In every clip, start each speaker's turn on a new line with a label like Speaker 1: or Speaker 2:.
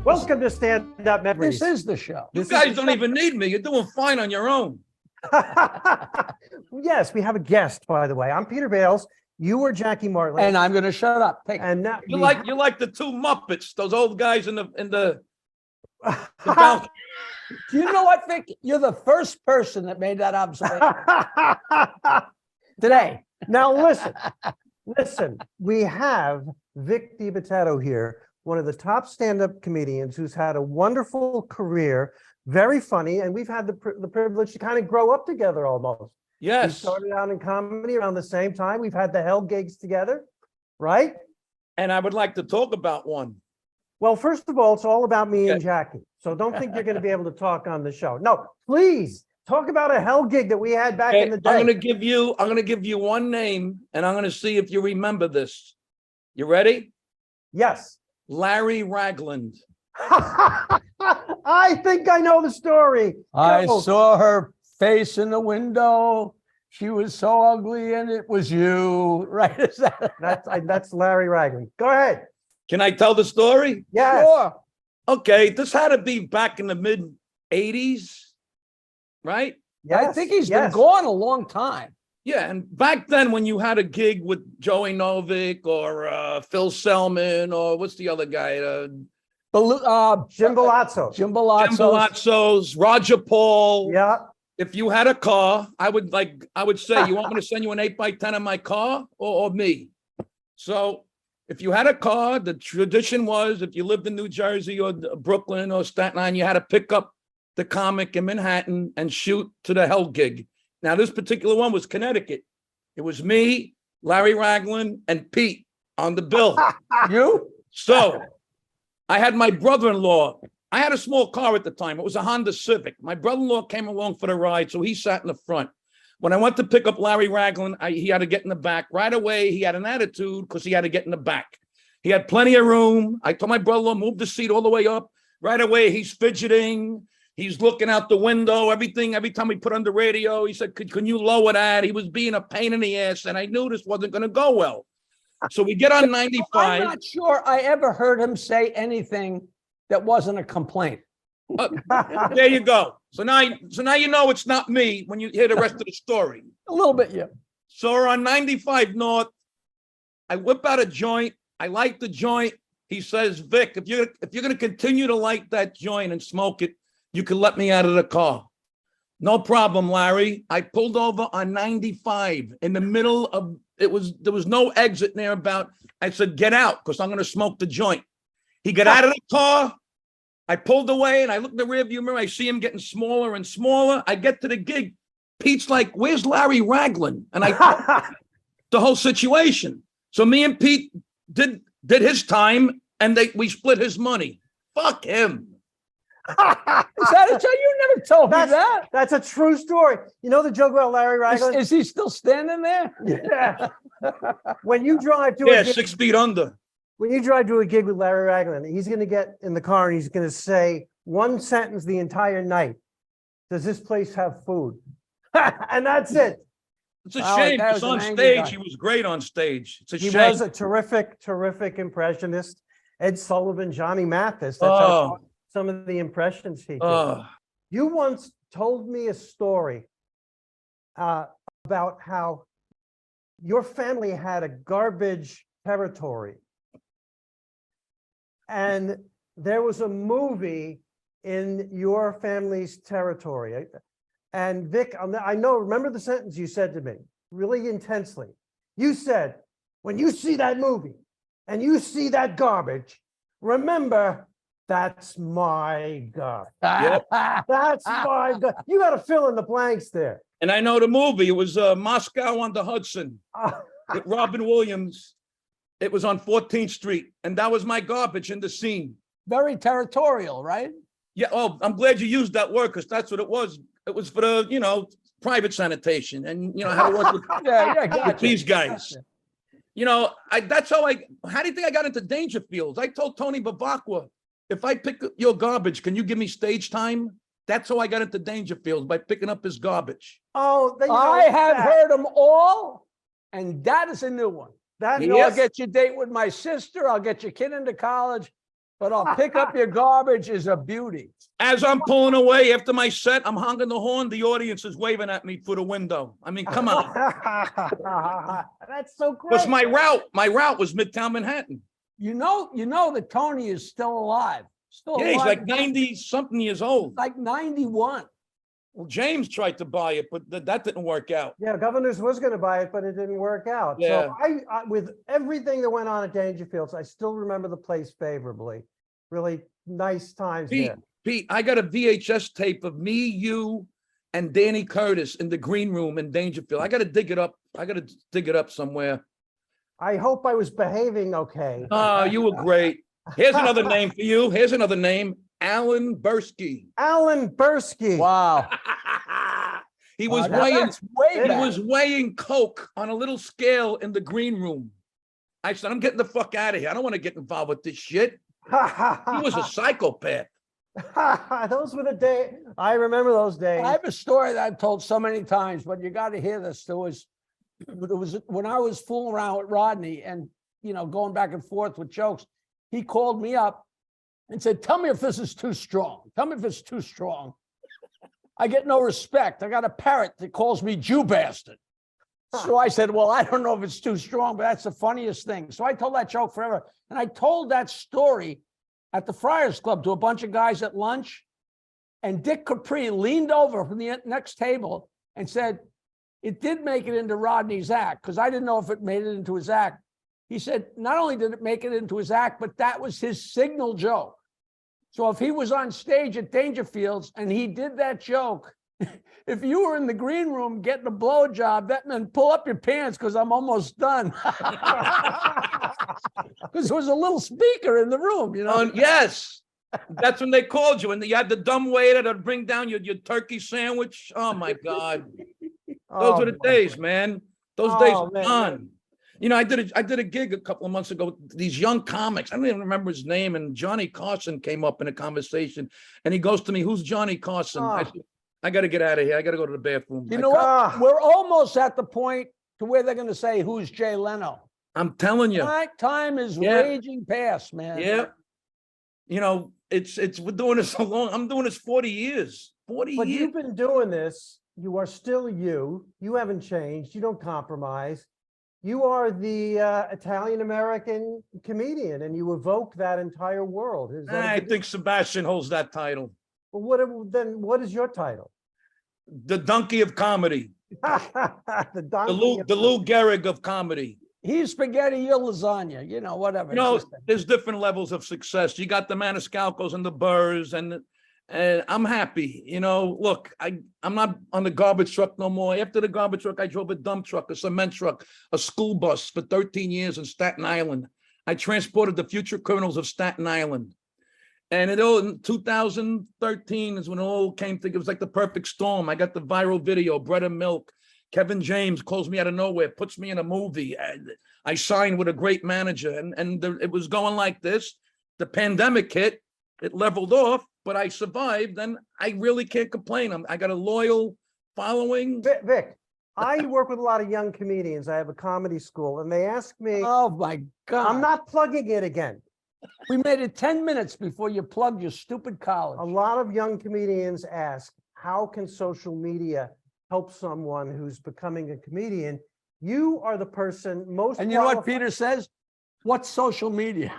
Speaker 1: Welcome to Stand Up Memories.
Speaker 2: This is the show.
Speaker 3: You guys don't even need me. You're doing fine on your own.
Speaker 1: Yes, we have a guest, by the way. I'm Peter Bales. You were Jackie Martley.
Speaker 2: And I'm going to shut up.
Speaker 1: And now
Speaker 3: You're like the two Muppets, those old guys in the balcony.
Speaker 2: Do you know what, Vic? You're the first person that made that observation today.
Speaker 1: Now listen. We have Vic Dibitetto here, one of the top stand-up comedians who's had a wonderful career, very funny, and we've had the privilege to kind of grow up together almost. We
Speaker 3: Yes.
Speaker 1: started out in comedy around the same time. We've had the hell gigs together, right?
Speaker 3: And I would like to talk about one.
Speaker 1: Well, first of all, it's all about me and
Speaker 3: Okay.
Speaker 1: Jackie. So don't think you're going to be able to talk on the show. No, please talk about a hell gig that we had back
Speaker 3: Okay,
Speaker 1: in the
Speaker 3: I'm
Speaker 1: day.
Speaker 3: gonna give you one name, and I'm gonna see if you remember this. You ready?
Speaker 1: Yes.
Speaker 3: Larry Ragland.
Speaker 1: I think I know the story.
Speaker 2: I
Speaker 1: Go.
Speaker 2: saw her face in the window. She was so ugly, and it was you. Right? Is that
Speaker 1: That's Larry Ragland. Go ahead.
Speaker 3: Can I tell the story?
Speaker 1: Yes.
Speaker 2: Sure.
Speaker 3: Okay, this had to be back in the mid '80s, right?
Speaker 2: I think he's been gone a long time.
Speaker 3: Yeah, and back then when you had a gig with Joey Novick or Phil Selman or what's the other guy?
Speaker 1: Jim Balazzo.
Speaker 2: Jim
Speaker 3: Jim
Speaker 2: Balazzo.
Speaker 3: Balazzo's, Roger Paul.
Speaker 1: Yeah.
Speaker 3: If you had a car, I would say, you want me to send you an 8x10 in my car or me? So if you had a car, the tradition was if you lived in New Jersey or Brooklyn or Staten Island, you had to pick up the comic in Manhattan and shoot to the hell gig. Now, this particular one was Connecticut. It was me, Larry Ragland, and Pete on the bill.
Speaker 2: You?
Speaker 3: So I had my brother-in-law. I had a small car at the time. It was a Honda Civic. My brother-in-law came along for the ride, so he sat in the front. When I went to pick up Larry Ragland, he had to get in the back. Right away, he had an attitude because he had to get in the back. He had plenty of room. I told my brother-in-law, move the seat all the way up. Right away, he's fidgeting. He's looking out the window, everything. Every time we put on the radio, he said, can you lower that? He was being a pain in the ass, and I knew this wasn't going to go well. So we get on 95.
Speaker 2: I'm not sure I ever heard him say anything that wasn't a complaint.
Speaker 3: There you go. So now you know it's not me when you hear the rest of the story.
Speaker 2: A little bit, yeah.
Speaker 3: So we're on 95 North. I whip out a joint. I light the joint. He says, Vic, if you're going to continue to light that joint and smoke it, you can let me out of the car. No problem, Larry. I pulled over on 95 in the middle of there was no exit near about. I said, get out, because I'm going to smoke the joint. He got out of the car. I pulled away and I looked in the rearview mirror. I see him getting smaller and smaller. I get to the gig. Pete's like, where's Larry Ragland? And I the whole situation. So me and Pete did his time, and we split his money. Fuck him.
Speaker 2: Is that a joke? You never told me that.
Speaker 1: That's a true story. You know the joke about Larry Ragland?
Speaker 2: Is he still standing there?
Speaker 1: Yeah. When you drive to a gig,
Speaker 3: 6 feet under.
Speaker 1: when you drive to a gig with Larry Ragland, he's going to get in the car and he's going to say one sentence the entire night. Does this place have food? And that's it.
Speaker 3: It's a
Speaker 2: Wow,
Speaker 3: shame.
Speaker 2: that
Speaker 3: Because
Speaker 2: was
Speaker 3: on
Speaker 2: an angry
Speaker 3: stage,
Speaker 2: guy.
Speaker 3: he was great on stage. It's a
Speaker 1: He
Speaker 3: shame.
Speaker 1: was a terrific impressionist. Ed Sullivan, Johnny Mathis. That's how some of the impressions he did. You once told me a story about how your family had a garbage territory. And there was a movie in your family's territory. And Vic, remember the sentence you said to me really intensely. You said, when you see that movie and you see that garbage, remember, that's my God.
Speaker 3: Yep.
Speaker 1: That's my God. You got to fill in the blanks there.
Speaker 3: And I know the movie. It was Moscow on the Hudson with Robin Williams. It was on 14th Street. And that was my garbage in the scene.
Speaker 2: Very territorial, right?
Speaker 3: Yeah. Oh, I'm glad you used that word, because that's what it was. It was for the, private sanitation. And, how to work with,
Speaker 2: Yeah,
Speaker 3: with
Speaker 2: gotcha.
Speaker 3: these guys.
Speaker 2: Gotcha.
Speaker 3: How do you think I got into Dangerfields? I told Tony Bavacqua, if I pick up your garbage, can you give me stage time? That's how I got into Dangerfields, by picking up his garbage.
Speaker 1: Oh,
Speaker 2: I have heard them all, and that is a new one.
Speaker 1: that.
Speaker 2: I'll get your date with my sister. I'll get your kid into college. but I'll pick up your garbage is a beauty.
Speaker 3: As I'm pulling away after my set, I'm honking the horn. The audience is waving at me through the window. I mean, come on.
Speaker 1: That's so great.
Speaker 3: Because my route was Midtown Manhattan.
Speaker 2: You know that Tony is still alive. Still
Speaker 3: Yeah, he's
Speaker 2: alive.
Speaker 3: like 90-something years old.
Speaker 2: Like 91.
Speaker 3: Well, James tried to buy it, but that didn't work out.
Speaker 1: Yeah, Governors was going to buy it, but it didn't work out.
Speaker 3: Yeah.
Speaker 1: So I, with everything that went on at Dangerfields, I still remember the place favorably. Really nice times there.
Speaker 3: Pete, I got a VHS tape of me, you, and Danny Curtis in the green room in Dangerfield. I got to dig it up. I got to dig it up somewhere.
Speaker 1: I hope I was behaving okay.
Speaker 3: Oh, you were great. Here's another name for you. Here's another name. Alan Bursky.
Speaker 1: Alan Bursky.
Speaker 2: Wow.
Speaker 3: He was
Speaker 2: Now
Speaker 3: weighing
Speaker 2: that's way
Speaker 3: he
Speaker 2: back.
Speaker 3: was weighing coke on a little scale in the green room. I said, I'm getting the fuck out of here. I don't want to get involved with this shit. He was a psychopath.
Speaker 1: Those were the days. I remember those days.
Speaker 2: I have a story that I've told so many times, but you got to hear this. There was when I was fooling around with Rodney and, going back and forth with jokes, he called me up and said, tell me if this is too strong. Tell me if it's too strong. I get no respect. I got a parrot that calls me Jew bastard. So I said, well, I don't know if it's too strong, but that's the funniest thing. So I told that joke forever. And I told that story at the Friars Club to a bunch of guys at lunch. And Dick Capri leaned over from the next table and said, it did make it into Rodney's act, because I didn't know if it made it into his act. He said, not only did it make it into his act, but that was his signal joke. So if he was on stage at Dangerfields and he did that joke, if you were in the green room getting a blowjob, that meant pull up your pants because I'm almost done. Because there was a little speaker in the room,
Speaker 3: Yes. That's when they called you, and you had the dumb waiter to bring down your turkey sandwich. Oh my God. Those were the days, man. Those days are gone. I did a gig a couple of months ago. These young comics, I don't even remember his name, and Johnny Carson came up in a conversation, and he goes to me, "Who's Johnny Carson?" I said, I got to get out of here. I got to go to the bathroom.
Speaker 2: You know what? We're almost at the point to where they're going to say, "Who's Jay Leno?"
Speaker 3: I'm telling you,
Speaker 2: time is raging past, man.
Speaker 3: Yeah. We're doing this so long. I'm doing this 40 years. 40
Speaker 1: But
Speaker 3: years.
Speaker 1: you've been doing this. You are still you. You haven't changed. You don't compromise. You are the Italian-American comedian, and you evoke that entire world.
Speaker 3: I think Sebastian holds that title.
Speaker 1: Well, what is your title?
Speaker 3: The donkey of comedy.
Speaker 1: The
Speaker 3: Lou Gehrig of comedy.
Speaker 2: He's spaghetti, you're lasagna, whatever.
Speaker 3: There's different levels of success. You got the Maniscalcos and the Burrs, and I'm happy. Look, I'm not on the garbage truck no more. After the garbage truck, I drove a dump truck, a cement truck, a school bus for 13 years in Staten Island. I transported the future criminals of Staten Island. And in 2013 is when it all came together. It was like the perfect storm. I got the viral video, Bread and Milk. Kevin James calls me out of nowhere, puts me in a movie. I signed with a great manager, and it was going like this. The pandemic hit, it leveled off, but I survived, and I really can't complain. I got a loyal following.
Speaker 1: Vic, I work with a lot of young comedians. I have a comedy school, and they ask me,
Speaker 2: oh my God.
Speaker 1: I'm not plugging it again.
Speaker 2: We made it 10 minutes before you plugged your stupid college.
Speaker 1: A lot of young comedians ask, how can social media help someone who's becoming a comedian? You are the person most.
Speaker 2: And you know what Peter says? What's social media?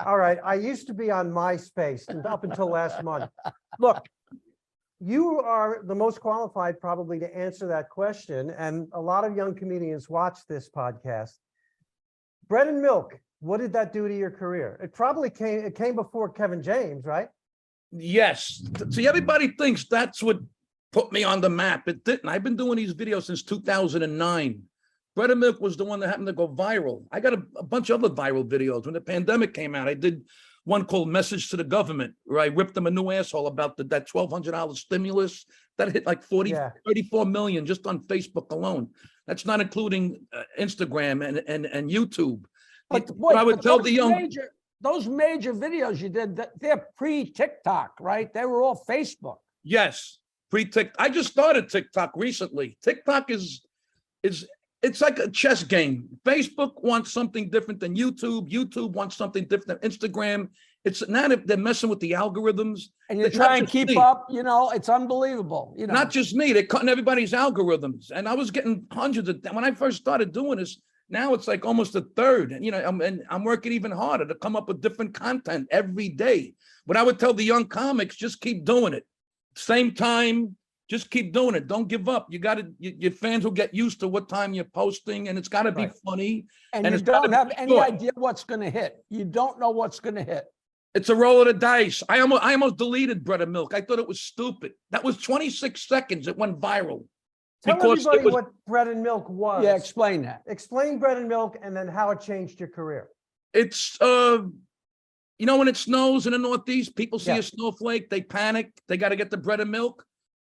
Speaker 1: All right. I used to be on MySpace up until last month. Look, you are the most qualified probably to answer that question. And a lot of young comedians watch this podcast. Bread and Milk, what did that do to your career? It came before Kevin James, right?
Speaker 3: Yes. See, everybody thinks that's what put me on the map. It didn't. I've been doing these videos since 2009. Bread and Milk was the one that happened to go viral. I got a bunch of other viral videos. When the pandemic came out, I did one called Message to the Government, where I ripped them a new asshole about that $1,200 stimulus. That hit like 34 million just on Facebook alone. That's not including Instagram and YouTube.
Speaker 2: But
Speaker 3: I would tell the young...
Speaker 2: Those major videos you did, they're pre-TikTok, right? They were all Facebook.
Speaker 3: Yes. I just started TikTok recently. TikTok is it's like a chess game. Facebook wants something different than YouTube. YouTube wants something different than Instagram. It's now they're messing with the algorithms.
Speaker 2: And you
Speaker 3: Not
Speaker 2: try and
Speaker 3: just
Speaker 2: keep
Speaker 3: me.
Speaker 2: up, it's unbelievable,
Speaker 3: Not just me, they're cutting everybody's algorithms. And I was getting hundreds of them. When I first started doing this, now it's like almost a third. And I'm working even harder to come up with different content every day. But I would tell the young comics, just keep doing it. Same time, just keep doing it. Don't give up. Your fans will get used to what time you're posting, and it's got to be funny.
Speaker 2: And you
Speaker 3: it's gotta
Speaker 2: don't
Speaker 3: be
Speaker 2: have any
Speaker 3: short.
Speaker 2: idea what's going to hit. You don't know what's going to hit.
Speaker 3: It's a roll of the dice. I almost deleted Bread and Milk. I thought it was stupid. That was 26 seconds. It went viral.
Speaker 1: Tell
Speaker 3: Because it
Speaker 1: everybody
Speaker 3: was-
Speaker 1: what bread and milk was.
Speaker 2: Yeah, explain that.
Speaker 1: Explain bread and milk and then how it changed your career.
Speaker 3: It's when it snows in the Northeast, people see
Speaker 1: Yeah.
Speaker 3: a snowflake, they panic, they got to get the bread and milk.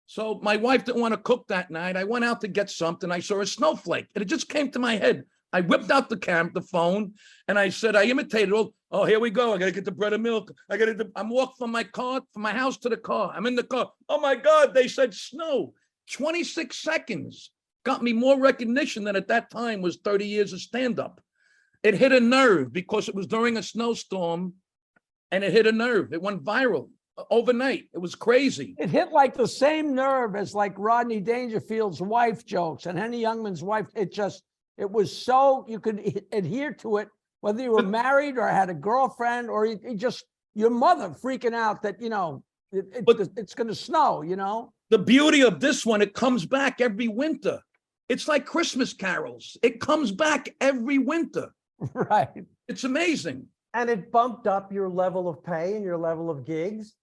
Speaker 3: So my wife didn't want to cook that night. I went out to get something. I saw a snowflake, and it just came to my head. I whipped out the phone, and I said, I imitated all. Oh, here we go. I got to get the bread and milk. I'm walking from my house to the car. I'm in the car. Oh my God, they said snow. 26 seconds got me more recognition than at that time was 30 years of stand-up. It hit a nerve because it was during a snowstorm, and it hit a nerve. It went viral overnight. It was crazy.
Speaker 2: It hit like the same nerve as like Rodney Dangerfield's wife jokes and Henny Youngman's wife. It was so you could adhere to it, whether you were married or had a girlfriend or your mother freaking out that, it's going to snow,
Speaker 3: The beauty of this one, it comes back every winter. It's like Christmas carols. It comes back every winter.
Speaker 2: Right.
Speaker 3: It's amazing.
Speaker 1: And it bumped up your level of pay and your level of gigs.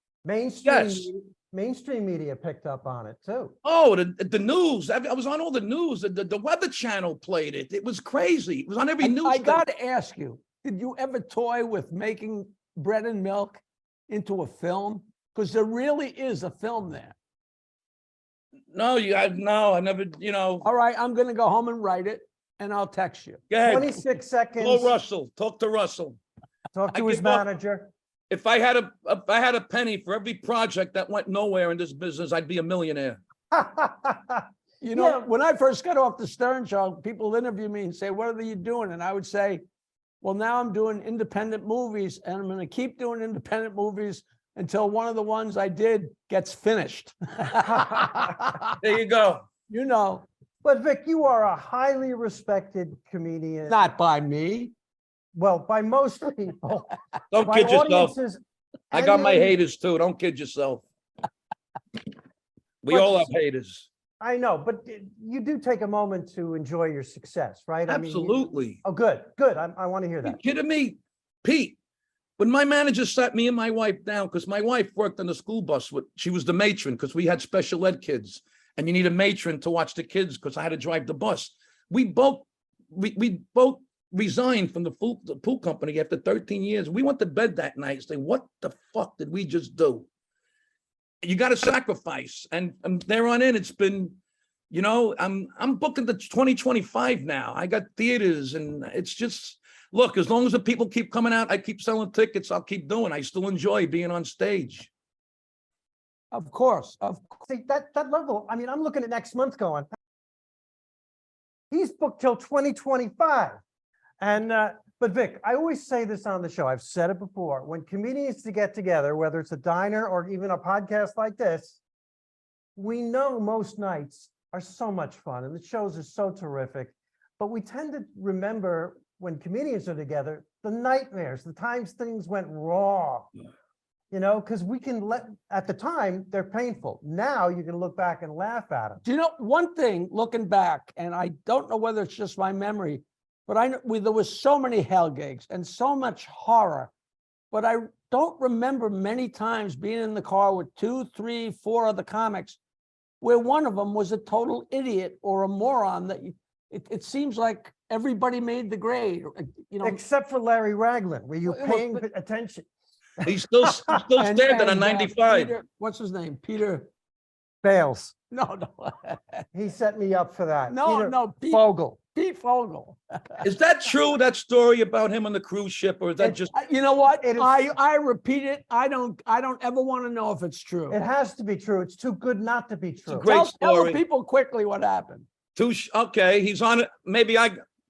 Speaker 1: Mainstream media picked up on it too.
Speaker 3: Oh, the news. I was on all the news. The Weather Channel played it. It was crazy. It was on every news.
Speaker 2: I got to ask you, did you ever toy with making Bread and Milk into a film? Because there really is a film there.
Speaker 3: No, I never,
Speaker 2: All right, I'm going to go home and write it, and I'll text you.
Speaker 3: Go ahead.
Speaker 1: 26 seconds.
Speaker 3: Call Russell. Talk to Russell.
Speaker 1: Talk to
Speaker 3: I
Speaker 1: his
Speaker 3: give up.
Speaker 1: manager.
Speaker 3: If I had a penny for every project that went nowhere in this business, I'd be a millionaire.
Speaker 1: Yeah.
Speaker 2: When I first got off the Stern Show, people interview me and say, what are you doing? And I would say, well, now I'm doing independent movies, and I'm going to keep doing independent movies until one of the ones I did gets finished.
Speaker 3: There you go.
Speaker 1: But Vic, you are a highly respected comedian.
Speaker 2: Not by me.
Speaker 1: Well, by most people.
Speaker 3: Don't
Speaker 1: By
Speaker 3: kid yourself.
Speaker 1: audiences.
Speaker 3: I got my
Speaker 1: and-
Speaker 3: haters too. Don't kid yourself. We
Speaker 1: But-
Speaker 3: all have haters.
Speaker 1: I know, but you do take a moment to enjoy your success, right? I mean,
Speaker 3: Absolutely.
Speaker 1: oh, good. I want to hear
Speaker 3: Are you
Speaker 1: that.
Speaker 3: kidding me? Pete, when my manager sat me and my wife down, because my wife worked on the school bus, she was the matron because we had special ed kids, and you need a matron to watch the kids because I had to drive the bus. We both resigned from the pool company after 13 years. We went to bed that night and say, what the fuck did we just do? You got to sacrifice. And from there on in, it's been, I'm booking the 2025 now. I got theaters, and it's just, look, as long as the people keep coming out, I keep selling tickets, I'll keep doing. I still enjoy being on stage.
Speaker 2: Of course.
Speaker 1: See, that level, I mean, I'm looking at next month going, he's booked till 2025. And, but Vic, I always say this on the show. I've said it before. When comedians to get together, whether it's a diner or even a podcast like this, we know most nights are so much fun and the shows are so terrific, but we tend to remember when comedians are together, the nightmares, the times things went wrong, because we can at the time, they're painful. Now you can look back and laugh at them.
Speaker 2: Do you know one thing looking back, and I don't know whether it's just my memory, but I know there was so many hell gigs and so much horror, but I don't remember many times being in the car with 2, 3, 4 other comics where one of them was a total idiot or a moron that it seems like everybody made the grade,
Speaker 1: Except for Larry Raglan, were you
Speaker 2: Well,
Speaker 1: paying
Speaker 2: but-
Speaker 1: attention?
Speaker 3: He's still standing on 95.
Speaker 2: Peter, what's his name? Peter.
Speaker 1: Bales.
Speaker 2: No.
Speaker 1: He set me up for that.
Speaker 2: No,
Speaker 1: Peter
Speaker 2: no. Pete
Speaker 1: Fogel.
Speaker 2: Fogel.
Speaker 3: Is that true, that story about him on the cruise ship, or is that just?
Speaker 2: You know what?
Speaker 1: It is-
Speaker 2: I repeat it. I don't ever want to know if it's true.
Speaker 1: It has to be true. It's too good not to be true.
Speaker 3: great
Speaker 2: Tell the
Speaker 3: story.
Speaker 2: people quickly what happened.
Speaker 3: Okay, he's on it. Maybe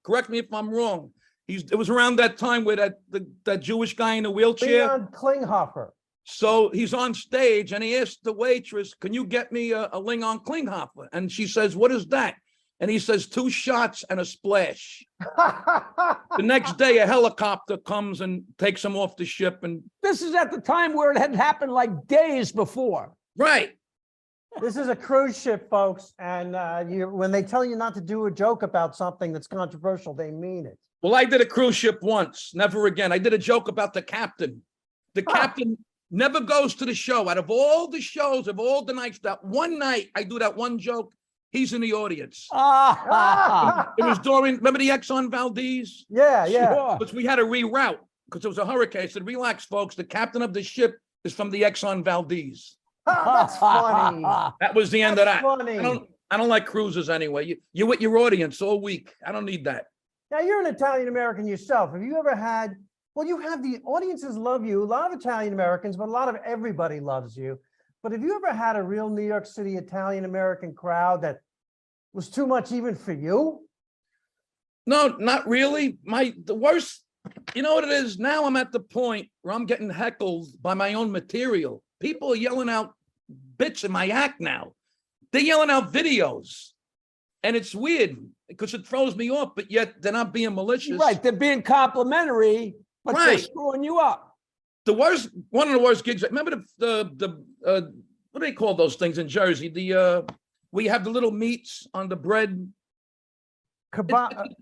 Speaker 3: correct me if I'm wrong. It was around that time where that Jewish guy in the wheelchair.
Speaker 1: Leon Klinghoffer.
Speaker 3: So he's on stage and he asked the waitress, "Can you get me a Leon Klinghoffer?" And she says, "What is that?" And he says, "2 shots and a splash." The next day, a helicopter comes and takes him off the ship. And
Speaker 2: This is at the time where it had happened like days before.
Speaker 3: right.
Speaker 1: This is a cruise ship, folks, and when they tell you not to do a joke about something that's controversial, they mean it.
Speaker 3: Well, I did a cruise ship once, never again. I did a joke about the captain. The captain never goes to the show. Out of all the shows, of all the nights, that one night I do that one joke, he's in the audience. It was during, remember the Exxon Valdez?
Speaker 1: Yeah, yeah.
Speaker 2: Sure.
Speaker 3: Because we had to reroute because it was a hurricane. I said, "Relax, folks. The captain of the ship is from the Exxon Valdez."
Speaker 1: That's funny.
Speaker 3: That was the end of
Speaker 1: That's
Speaker 3: that.
Speaker 1: funny.
Speaker 3: I don't like cruises anyway. You're with your audience all week. I don't need that.
Speaker 1: Now, you're an Italian American yourself. Have you ever had, well, you have, the audiences love you, a lot of Italian Americans, but a lot of everybody loves you. But have you ever had a real New York City Italian American crowd that was too much even for you?
Speaker 3: No, not really. The worst, you know what it is? Now I'm at the point where I'm getting heckled by my own material. People are yelling out bits in my act now. They're yelling out videos. And it's weird because it throws me off, but yet they're not being malicious.
Speaker 2: Right, they're being complimentary, but they're
Speaker 3: Right.
Speaker 2: screwing you up.
Speaker 3: One of the worst gigs. Remember the what do they call those things in Jersey? We have the little meats on the bread.
Speaker 1: Kebab,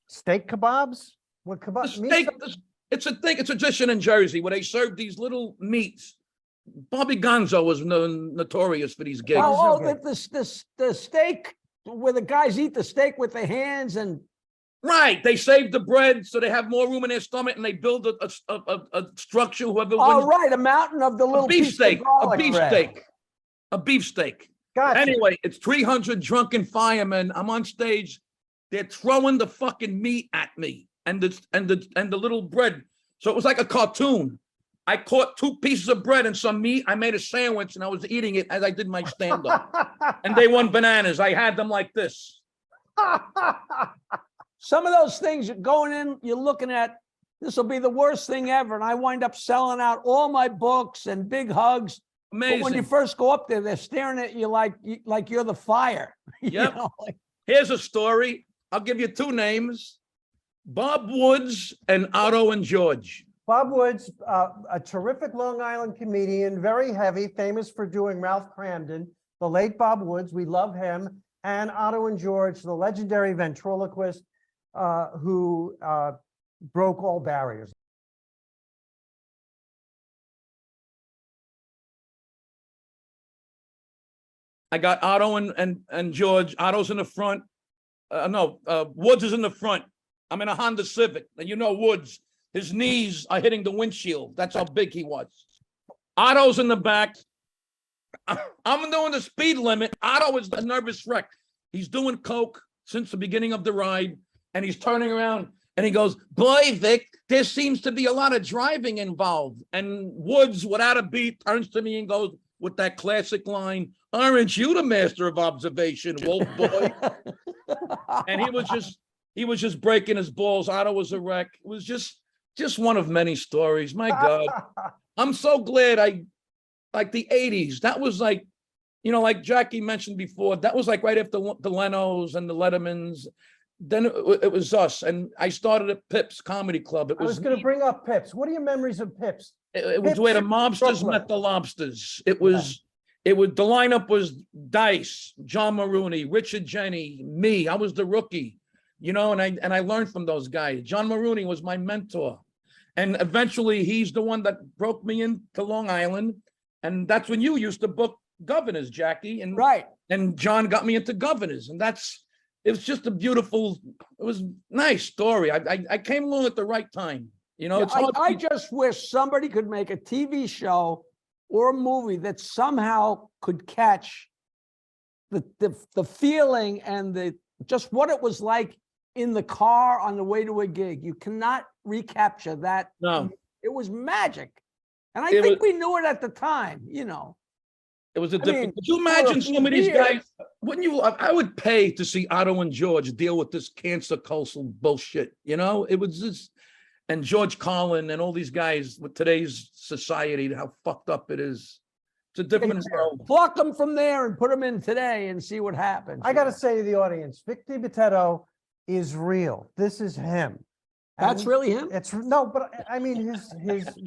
Speaker 1: steak kebabs? What
Speaker 3: The
Speaker 1: kebab?
Speaker 3: steak, it's a thing. It's a tradition in Jersey where they serve these little meats. Bobby Gonzo was notorious for these gigs.
Speaker 2: Oh, the steak where the guys eat the steak with their hands and
Speaker 3: Right. They save the bread so they have more room in their stomach and they build a structure. Whoever
Speaker 2: oh,
Speaker 3: wins
Speaker 2: right, a mountain of the
Speaker 3: a
Speaker 2: little piece of
Speaker 3: beefsteak,
Speaker 2: garlic bread.
Speaker 3: a beefsteak.
Speaker 1: Gotcha.
Speaker 3: Anyway, it's 300 drunken firemen. I'm on stage. They're throwing the fucking meat at me and the little bread. So it was like a cartoon. I caught 2 pieces of bread and some meat. I made a sandwich and I was eating it as I did my stand-up. And they won bananas. I had them like this.
Speaker 2: Some of those things you're going in, you're looking at, this will be the worst thing ever. And I wind up selling out all my books and big hugs.
Speaker 3: Amazing.
Speaker 2: But when you first go up there, they're staring at you like you're the fire. You
Speaker 3: Yep.
Speaker 2: know, like,
Speaker 3: Here's a story. I'll give you 2 names. Bob Woods and Otto and George.
Speaker 1: Bob Woods, a terrific Long Island comedian, very heavy, famous for doing Ralph Cramden, the late Bob Woods, we love him, and Otto and George, the legendary ventriloquist who broke all barriers.
Speaker 3: I got Otto and George. Otto's in the front. Woods is in the front. I'm in a Honda Civic. And you know Woods, his knees are hitting the windshield. That's how big he was. Otto's in the back. I'm doing the speed limit. Otto is a nervous wreck. He's doing coke since the beginning of the ride. And he's turning around and he goes, "Boy, Vic, there seems to be a lot of driving involved." And Woods, without a beat, turns to me and goes with that classic line, "Aren't you the master of observation, Wolf boy?" And he was just breaking his balls. Otto was a wreck. It was just one of many stories. My God. I'm so glad like the 80s. That was like, you know, like Jackie mentioned before, that was like right after the Lenos and the Lettermans. Then it was us. And I started at Pips Comedy Club.
Speaker 1: I was going to bring up Pips. What are your memories of Pips?
Speaker 3: It was
Speaker 1: Pips,
Speaker 3: where the mobsters
Speaker 1: Brooklyn.
Speaker 3: met the lobsters. It was the lineup was Dice, John Maroney, Richard Jenny, me. I was the rookie, you know, and I learned from those guys. John Maroney was my mentor. And eventually he's the one that broke me into Long Island. And that's when you used to book governors, Jackie. And
Speaker 2: right.
Speaker 3: And John got me into governors. And it was just it was a nice story. I came along at the right time. You know,
Speaker 2: Yeah,
Speaker 3: it's hard
Speaker 2: I just wish somebody could make a TV show or a movie that somehow could catch the feeling and just what it was like in the car on the way to a gig. You cannot recapture that.
Speaker 3: No.
Speaker 2: It was magic. And I think we knew it at the time, you know.
Speaker 3: It was a
Speaker 2: I
Speaker 3: different.
Speaker 2: mean,
Speaker 3: Could you
Speaker 2: for
Speaker 3: imagine
Speaker 2: a
Speaker 3: some of these
Speaker 2: few
Speaker 3: guys?
Speaker 2: years-
Speaker 3: Wouldn't you? I would pay to see Otto and George deal with this cancer culture bullshit. You know, it was just, and George Carlin and all these guys with today's society, how fucked up it is. It's a different world.
Speaker 2: Pluck them from there and put them in today and see what happens.
Speaker 1: I got to say to the audience, Vic Dibitetto is real. This is him. And
Speaker 2: That's really him?
Speaker 1: It's no, but I mean, his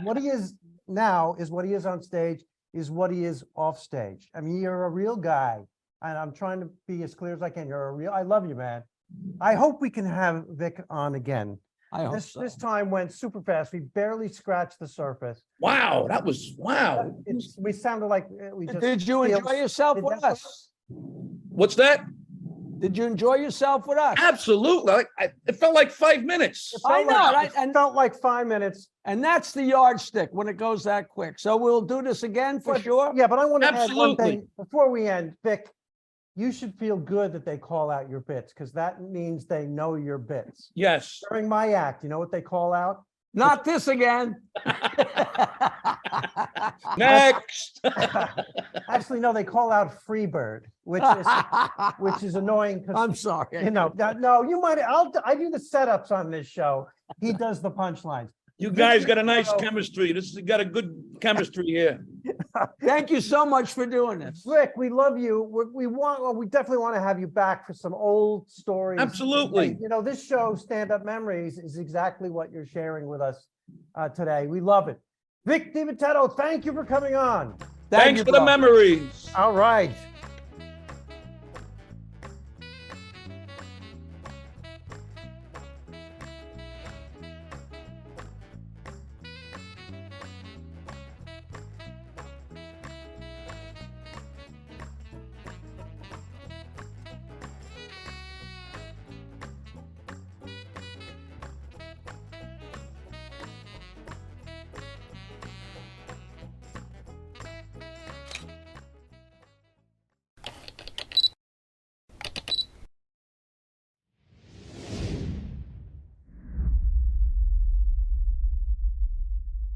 Speaker 1: what he is now is what he is on stage, is what he is off stage. I mean, you're a real guy, and I'm trying to be as clear as I can. You're a real. I love you, man. I hope we can have Vic on again.
Speaker 2: I hope so.
Speaker 1: This time went super fast. We barely scratched the surface.
Speaker 3: Wow, that was wow.
Speaker 1: We sounded like we just.
Speaker 2: Did you
Speaker 1: feel-
Speaker 2: enjoy yourself
Speaker 1: Did
Speaker 2: with
Speaker 1: that-
Speaker 2: us?
Speaker 3: What's that?
Speaker 2: Did you enjoy yourself with us?
Speaker 3: Absolutely. It felt like 5 minutes.
Speaker 2: I know, right?
Speaker 1: It felt like 5 minutes.
Speaker 2: And that's the yardstick when it goes that quick. So we'll do this again for
Speaker 1: But-
Speaker 2: sure.
Speaker 1: Yeah, but I want to add one
Speaker 3: Absolutely.
Speaker 1: thing before we end. Vic, you should feel good that they call out your bits, because that means they know your bits.
Speaker 3: Yes.
Speaker 1: During my act, you know what they call out?
Speaker 2: Not this again.
Speaker 3: Next.
Speaker 1: Actually, no, they call out Freebird, which is annoying because
Speaker 2: I'm sorry.
Speaker 1: you know, no, you might. I do the setups on this show. He does the punchlines.
Speaker 3: You guys got a nice chemistry. This has got a good chemistry here.
Speaker 2: Thank you so much for doing this.
Speaker 1: Rick, we love you. We definitely want to have you back for some old stories.
Speaker 3: Absolutely.
Speaker 1: You know, this show, Stand Up Memories, is exactly what you're sharing with us today. We love it. Vic Dibitetto, thank you for coming on.
Speaker 2: Thank
Speaker 3: Thanks
Speaker 2: you,
Speaker 3: for the
Speaker 2: bro.
Speaker 3: memories.
Speaker 1: All right.